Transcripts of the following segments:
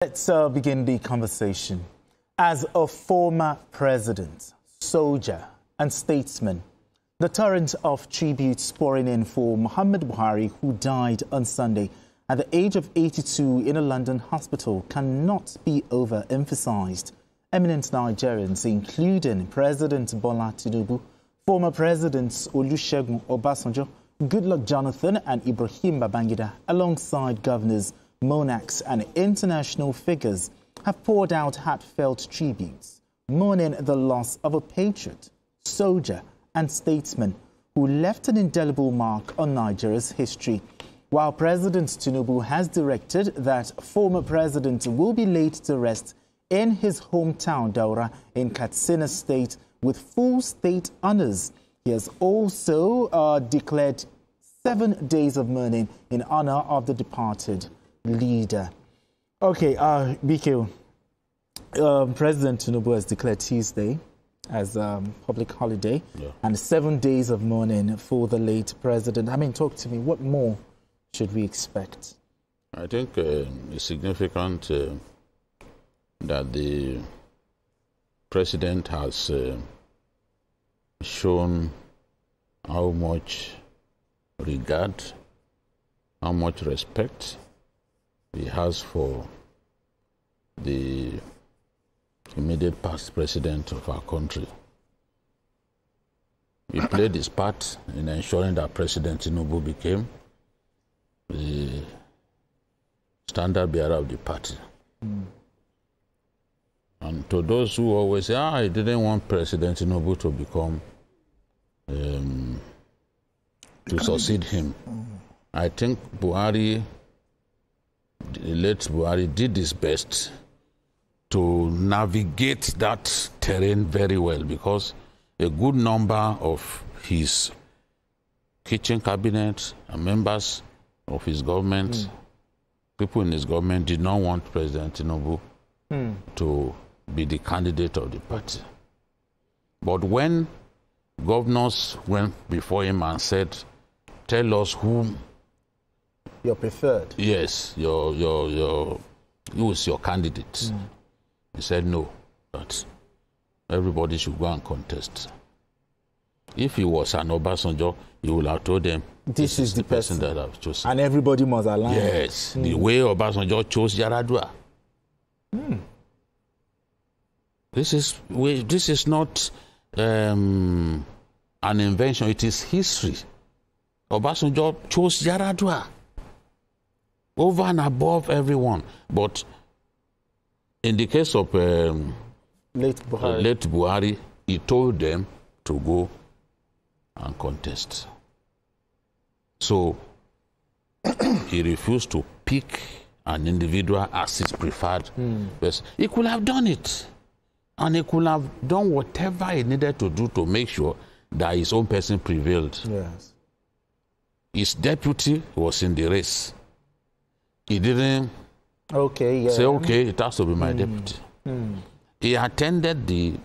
Let's begin the conversation. As a former president, soldier and statesman, the torrent of tributes pouring in for Muhammad Buhari, who died on Sunday at the age of 82 in a London hospital, cannot be overemphasized. Eminent Nigerians, including President Bola Tinubu, former Presidents Olusegun Obasanjo, Goodluck Jonathan and Ibrahim Babangida, alongside governors, monarchs and international figures, have poured out heartfelt tributes, mourning the loss of a patriot, soldier and statesman who left an indelible mark on Nigeria's history. While President Tinubu has directed that former president will be laid to rest in his hometown Daura in Katsina State with full state honors, he has also declared 7 days of mourning in honor of the departed leader. Okay, BK, President Tinubu has declared Tuesday as a public holiday and 7 days of mourning for the late president. I mean, talk to me, what more should we expect? I think it's significant that the president has shown how much regard, how much respect he has for the immediate past president of our country. He played his part in ensuring that President Tinubu became the standard bearer of the party. And to those who always say, I didn't want President Tinubu to become, to succeed him. I think Buhari, the late Buhari, did his best to navigate that terrain very well, because a good number of his kitchen cabinet and members of his government, people in his government, did not want President Tinubu to be the candidate of the party. But when governors went before him and said, tell us whom your preferred. Yes, who is your candidate? He said no, that everybody should go and contest. If he was an Obasanjo, he would have told them, this is the person that I've chosen. And everybody must align. Yes, the way Obasanjo chose Yaradua. This is not an invention, it is history. Obasanjo chose Yaradua over and above everyone. But in the case of late Buhari, he told them to go and contest. So he refused to pick an individual as his preferred person. He could have done it. And he could have done whatever he needed to do to make sure that his own person prevailed. Yes. His deputy was in the race. He didn't say, okay, it has to be my deputy. He attended the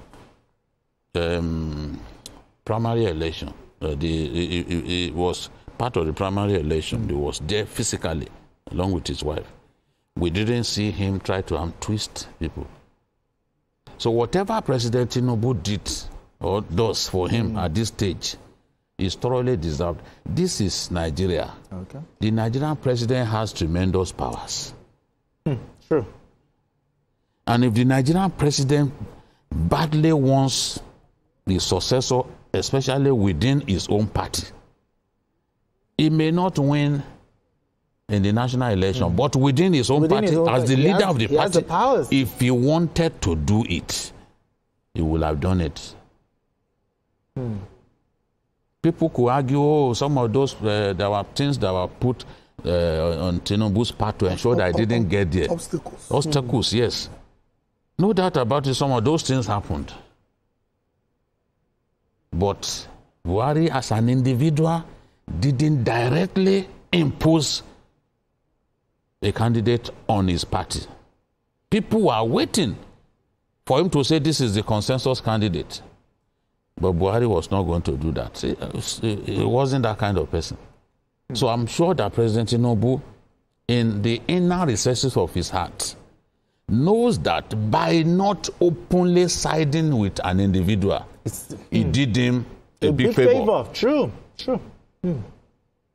primary election. He was part of the primary election. He was there physically, along with his wife. We didn't see him try to untwist people. So whatever President Tinubu did or does for him at this stage is thoroughly deserved. This is Nigeria. Okay. The Nigerian president has tremendous powers. True. And if the Nigerian president badly wants the successor, especially within his own party, he may not win in the national election, but within his own party, as the leader of the party, if he wanted to do it, he would have done it. People could argue, oh, some of those, there were things that were put on Tinubu's part to ensure that he didn't get there. Obstacles, yes. No doubt about it, some of those things happened. But Buhari, as an individual, didn't directly impose a candidate on his party. People were waiting for him to say this is the consensus candidate. But Buhari was not going to do that. He wasn't that kind of person. So I'm sure that President Tinubu, in the inner recesses of his heart, knows that by not openly siding with an individual, he did him a big favor. True.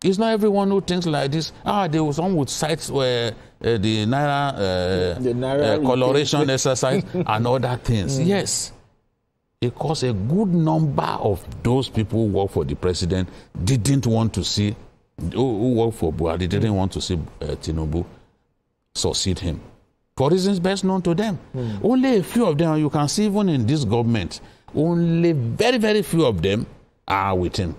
It's not everyone who thinks like this. There was someone would cite the Naira coloration exercise and other things. Yes. Because a good number of those people who work for the president didn't want to see, who work for Buhari, didn't want to see Tinubu succeed him. For reasons best known to them. Only a few of them, you can see even in this government, only very, very few of them are with him.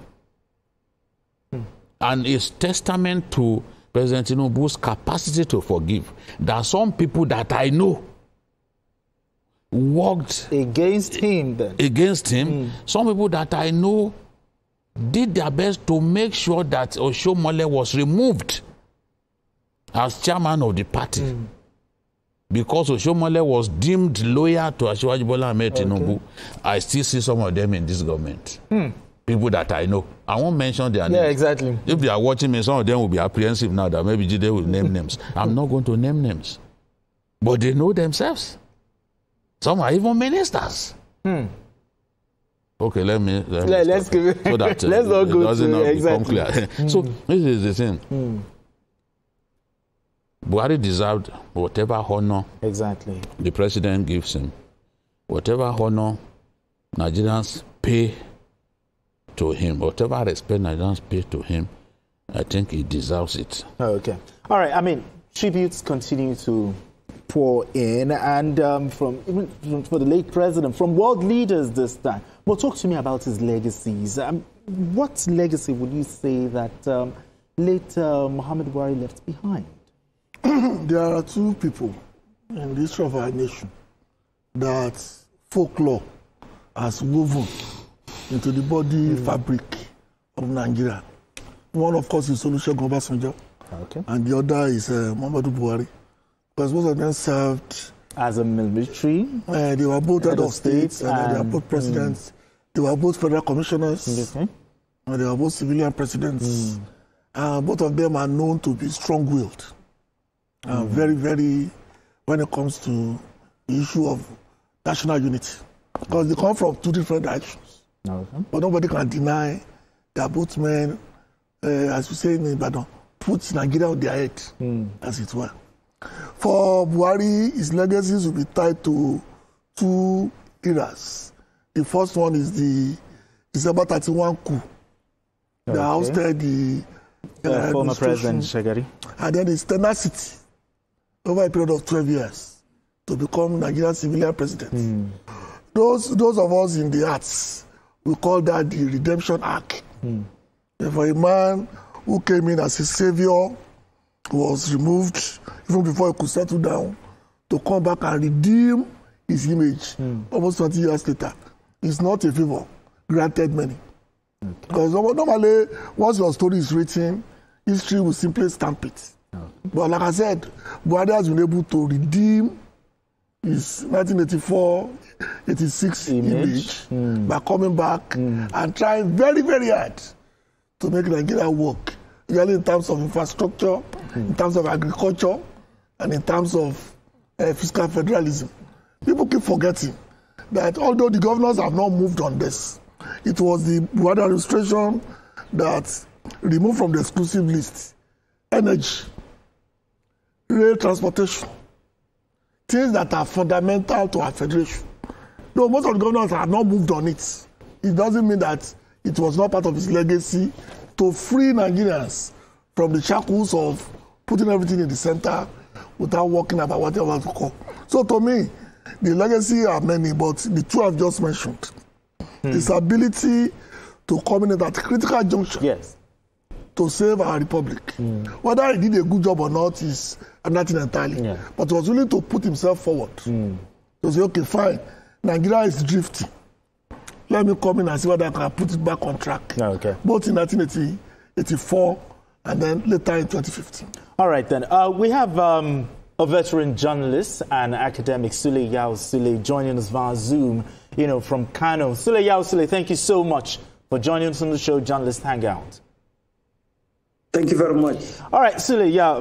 And it's testament to President Tinubu's capacity to forgive. There are some people that I know worked against him then. Against him. Some people that I know did their best to make sure that Oshomole was removed as chairman of the party. Because Oshomole was deemed loyal to Asiwaju Bola Ahmed Tinubu. I still see some of them in this government. People that I know. I won't mention their names. Yeah, exactly. If they are watching me, some of them will be apprehensive now that maybe they will name names. I'm not going to name names. But they know themselves. Some are even ministers. Okay, let's give it. So that let's not go doesn't to become clear. So this is the thing. Buhari deserved whatever honor the president gives him. Whatever honor Nigerians pay to him, whatever respect Nigerians pay to him, I think he deserves it. Okay. All right. I mean, tributes continue to pour in, and even for the late president, from world leaders this time. Well, talk to me about his legacies. What legacy would you say that late Muhammad Buhari left behind? There are two people in the history of our nation that folklore has woven into the body fabric of Nigeria. One, of course, is Olusegun Obasanjo, and the other is Muhammadu Buhari. Because both of them served as a military. They were both head of states, and they were both presidents. They were both federal commissioners, and they were both civilian presidents. Both of them are known to be strong-willed. Very, very, when it comes to the issue of national unity. Because they come from two different directions. But nobody can deny that both men, as we say in Ibadan, put Nigeria on their head, as it were. For Buhari, his legacies will be tied to two eras. The first one is the December 31 coup. They ousted the former president Shagari. And then his tenacity over a period of 12 years to become Nigerian civilian president. Those of us in the arts, we call that the redemption arc. For a man who came in as a savior, was removed even before he could settle down, to come back and redeem his image almost 20 years later. It's not a favor granted many. Because normally, once your story is written, history will simply stamp it. But like I said, Buhari has been able to redeem his 1984-86 image by coming back and trying very, very hard to make Nigeria work, really in terms of infrastructure, in terms of agriculture, and in terms of fiscal federalism. People keep forgetting that although the governors have not moved on this, it was the Buhari administration that removed from the exclusive list energy, rail transportation, things that are fundamental to our federation. Though most of the governors have not moved on it, it doesn't mean that it was not part of his legacy to free Nigerians from the shackles of putting everything in the center without working about whatever to call. So to me, the legacy are many, but the two I've just mentioned, his ability to come in at a critical juncture to save our republic. Whether he did a good job or not is nothing entirely, but he was willing to put himself forward. To say, okay, fine, Nigeria is drifting. Let me come in and see whether I can put it back on track. Both in 1984 and then later in 2015. All right, then. We have a veteran journalist and academic, Sule Yao Sule, joining us via Zoom, from Kano. Sule Yao Sule, thank you so much for joining us on the show, Journalist Hangout. Thank you very much. All right, Sule, yeah,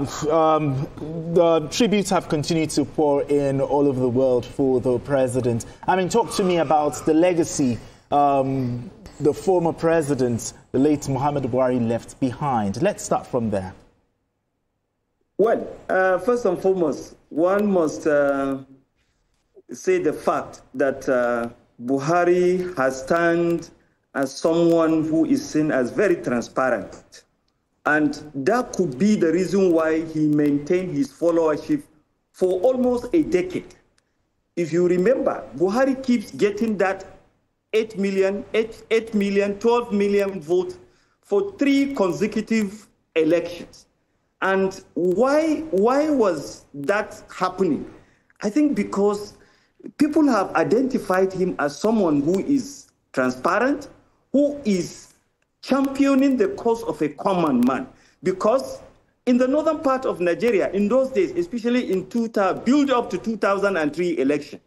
the tributes have continued to pour in all over the world for the president. I mean, talk to me about the legacy the former president, the late Muhammad Buhari, left behind. Let's start from there. Well, first and foremost, one must say the fact that Buhari has stand as someone who is seen as very transparent. And that could be the reason why he maintained his followership for almost a decade. If you remember, Buhari keeps getting that 8 million, 12 million votes for 3 consecutive elections. And why was that happening? I think because people have identified him as someone who is transparent, who is championing the cause of a common man. Because in the northern part of Nigeria, in those days, especially in build up to 2003 election,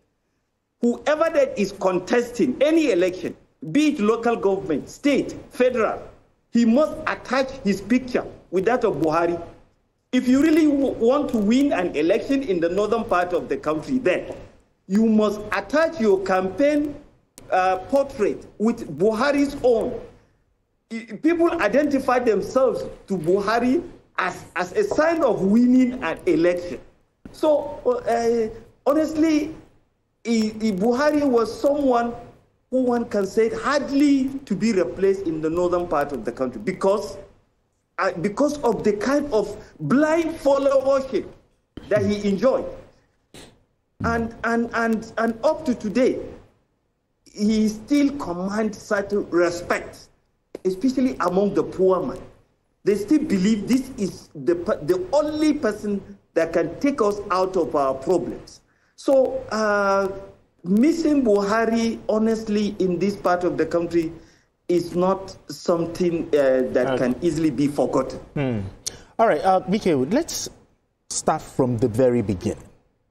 whoever that is contesting any election, be it local government, state, federal, he must attach his picture with that of Buhari. If you really want to win an election in the northern part of the country, then you must attach your campaign portrait with Buhari's own. People identify themselves to Buhari as a sign of winning an election. So honestly, Buhari was someone who one can say hardly to be replaced in the northern part of the country because of the kind of blind followership that he enjoyed. And up to today, he still commands certain respect, especially among the poor man. They still believe this is the only person that can take us out of our problems. So missing Buhari, honestly, in this part of the country is not something that can easily be forgotten. All right, BK, let's start from the very beginning,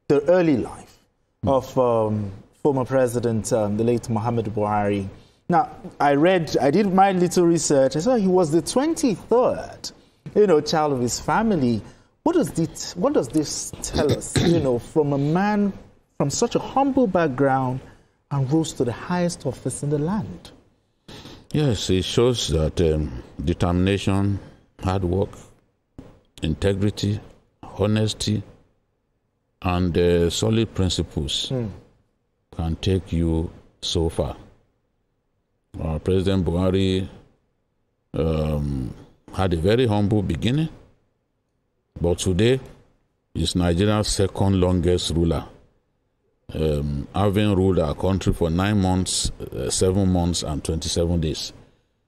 the early life of former President, the late Muhammad Buhari. Now, I did my little research. I saw he was the 23rd, child of his family. What does this tell us, from a man from such a humble background and rose to the highest office in the land? Yes, it shows that determination, hard work, integrity, honesty, and solid principles can take you so far. President Buhari had a very humble beginning, but today is Nigeria's second longest ruler, having ruled our country for 9 months, 7 months, and 27 days.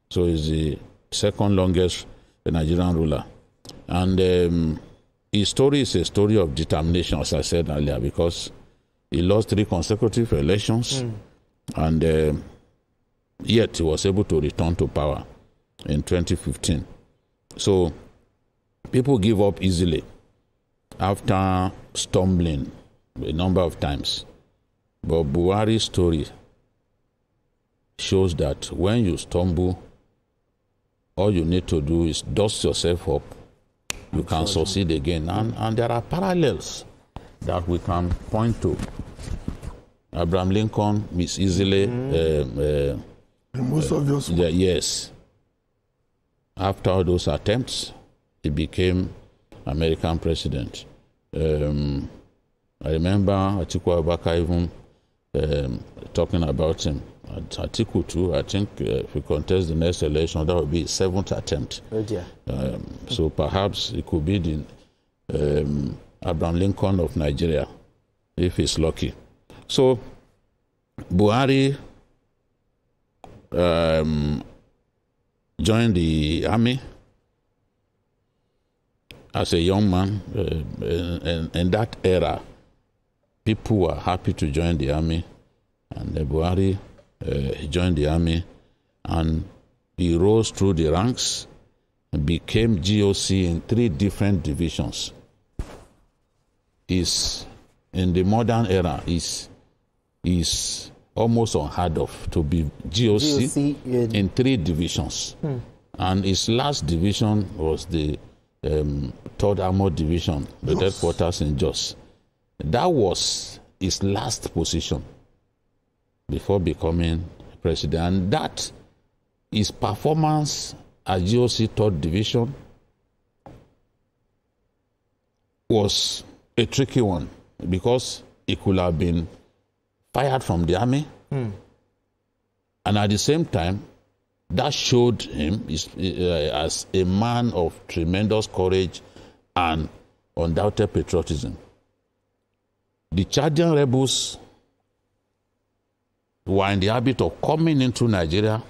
So he's the second longest Nigerian ruler. And his story is a story of determination, as I said earlier, because he lost 3 consecutive elections, and yet he was able to return to power in 2015. So people give up easily after stumbling a number of times. But Buhari's story shows that when you stumble, all you need to do is dust yourself up. You can succeed again. And there are parallels that we can point to. Abraham Lincoln is easily... the most obvious one. Yes. After all those attempts, he became American president. I remember Atiku Abubakar even talking about him. Atiku too, I think if we contest the next election, that will be his 7th attempt. Oh dear. So perhaps it could be the Abraham Lincoln of Nigeria, if he's lucky. So Buhari joined the army as a young man. In that era, people were happy to join the army, and Buhari joined the army, and he rose through the ranks and became GOC in 3 different divisions. In the modern era, is almost unheard of to be GOC in 3 divisions. And his last division was the 3rd Armored Division, the headquarters in Jos. That was his last position before becoming president. And that, his performance at GOC 3rd Division was a tricky one because he could have been fired from the army. And at the same time, that showed him as a man of tremendous courage and undoubted patriotism. The Chadian rebels were in the habit of coming into Nigeria.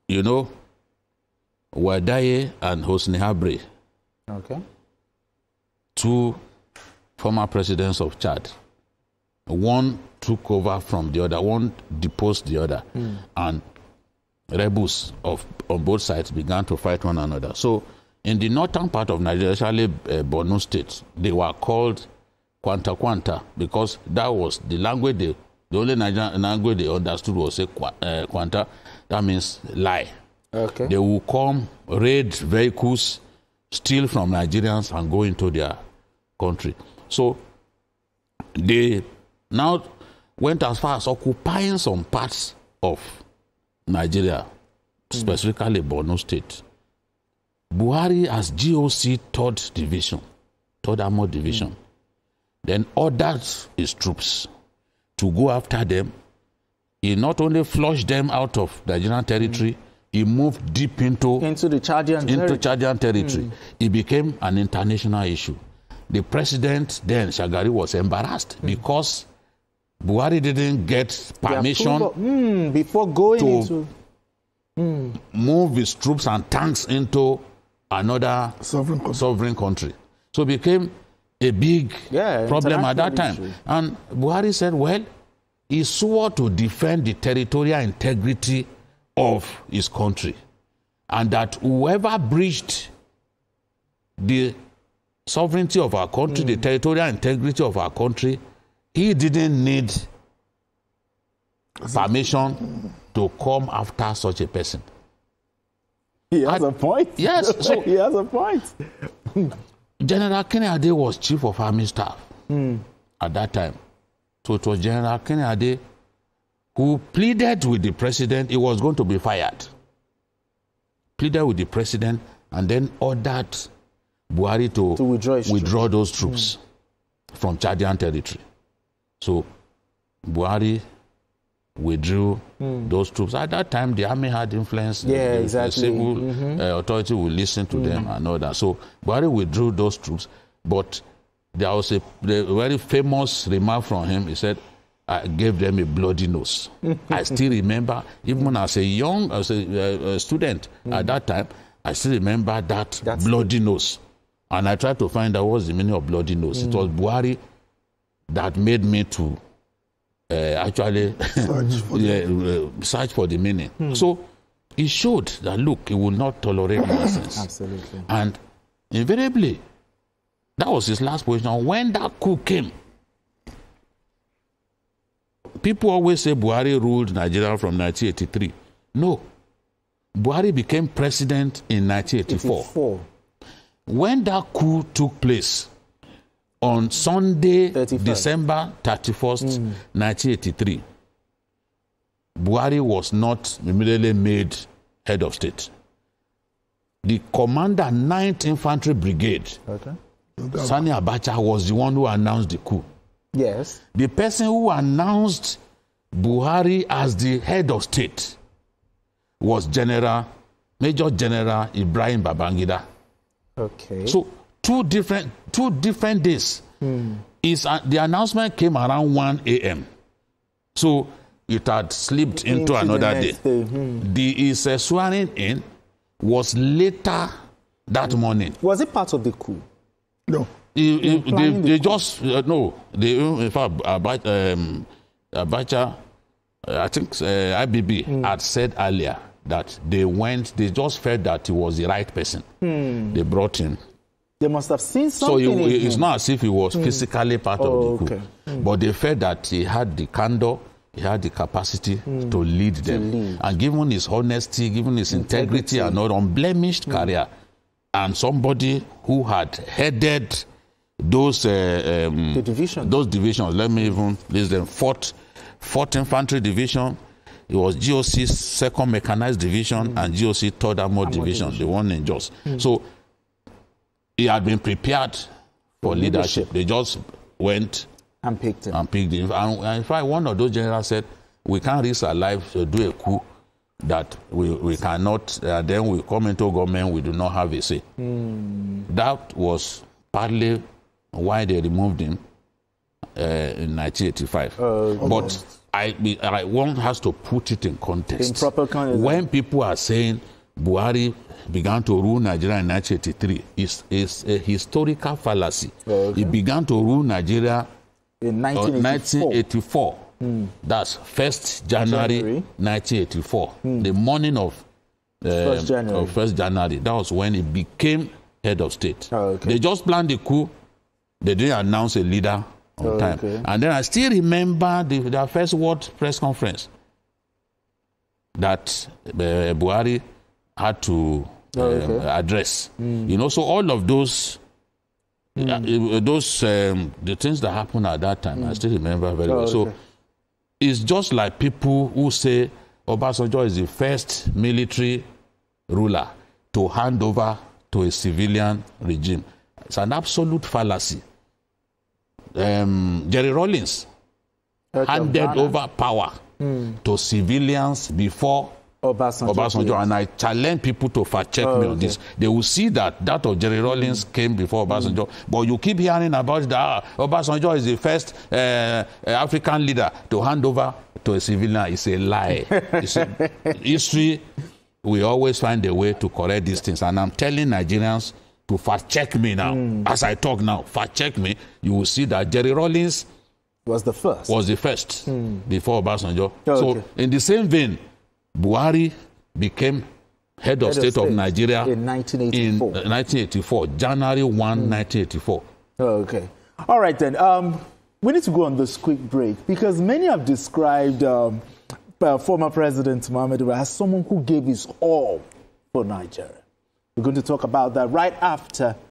You know, Wadaye and Hosni Habre, two former presidents of Chad. One took over from the other, one deposed the other, and rebels on both sides began to fight one another. So in the northern part of Nigeria, especially Borno State, they were called Kwanta because that was the language, the only Nigerian language they understood was Kwanta. That means lie. Okay. They will come, raid vehicles, steal from Nigerians and go into their country. So they now went as far as occupying some parts of Nigeria, specifically Borno State. Buhari as GOC 3rd Division, 3rd Armored Division, then ordered his troops to go after them. He not only flushed them out of Nigerian territory, he moved deep into the Chadian territory. It became an international issue. The president then, Shagari, was embarrassed because Buhari didn't get permission before going to move his troops and tanks into another sovereign country. So it became a big problem at that time. Issue. And Buhari said, well, he swore to defend the territorial integrity of his country, and that whoever breached the sovereignty of our country, the territorial integrity of our country, he didn't need permission to come after such a person. He has a point. Yes. So he has a point. General Kennedy was chief of army staff at that time. So it was General Kennedy who pleaded with the president he was going to be fired. Pleaded with the president and then ordered Buhari to withdraw those troops from Chadian territory. So Buhari withdrew those troops. At that time, the army had influence. The civil authority would listen to them and all that. So Buhari withdrew those troops, but there was a very famous remark from him. He said, I gave them a bloody nose. I still remember, even as a student at that time, I still remember that bloody nose. And I tried to find out what's the meaning of bloody nose. It was Buhari that made me to actually search for the meaning. So he showed that, look, he will not tolerate nonsense. Absolutely. And invariably, that was his last position. When that coup came, people always say Buhari ruled Nigeria from 1983. No. Buhari became president in 1984. When that coup took place, on Sunday, December 31st, 1983, Buhari was not immediately made head of state. The commander, 9th Infantry Brigade, Sani Abacha, was the one who announced the coup. Yes. The person who announced Buhari as the head of state was Major General Ibrahim Babangida. Okay. So two different days. The announcement came around 1 a.m. So it had slipped into another day. His swearing in was later that morning. Was it part of the coup? No. They just no. In fact, Abacha, I think IBB had said earlier that they just felt that he was the right person. They brought him. They must have seen something. So it's not as if he was physically part of the coup. But they felt that he had the candor, he had the capacity to lead them. And given his honesty, given his integrity and not unblemished career, and somebody who had headed those divisions, let me even list them, 4th Infantry Division, it was GOC's 2nd Mechanized Division and GOC 3rd Armored Division, the one in Jos. So he had been prepared for leadership. They just went and picked him. And in fact, one of those generals said, we can't risk our lives to do a coup that we cannot, then we come into government, we do not have a say. That was partly why they removed him in 1985. But one has to put it in context. In proper context. When people are saying Buhari began to rule Nigeria in 1983, it's a historical fallacy. He began to rule Nigeria in 1984. That's 1st January 1984. The morning of 1st January. That was when he became head of state. They just planned the coup. They didn't announce a leader on time. And then I still remember their first word press conference that Buhari had to address. You know, so all of those, the things that happened at that time, I still remember very well. So it's just like people who say Obasanjo is the first military ruler to hand over to a civilian regime. It's an absolute fallacy. Jerry Rawlings handed over power to civilians before Obasanjo, and I challenge people to fact-check me on this. They will see that of Jerry Rawlings came before Obasanjo, but you keep hearing about that Obasanjo is the first African leader to hand over to a civilian. It's a lie. History, we always find a way to correct these things, and I'm telling Nigerians to fact-check me now. As I talk now, fact-check me. You will see that Jerry Rawlings was the first. Before Obasanjo. So in the same vein, Buhari became head of state of Nigeria in 1984. January 1, 1984. Okay. All right then. We need to go on this quick break because many have described former President Muhammadu Buhari as someone who gave his all for Nigeria. We're going to talk about that right after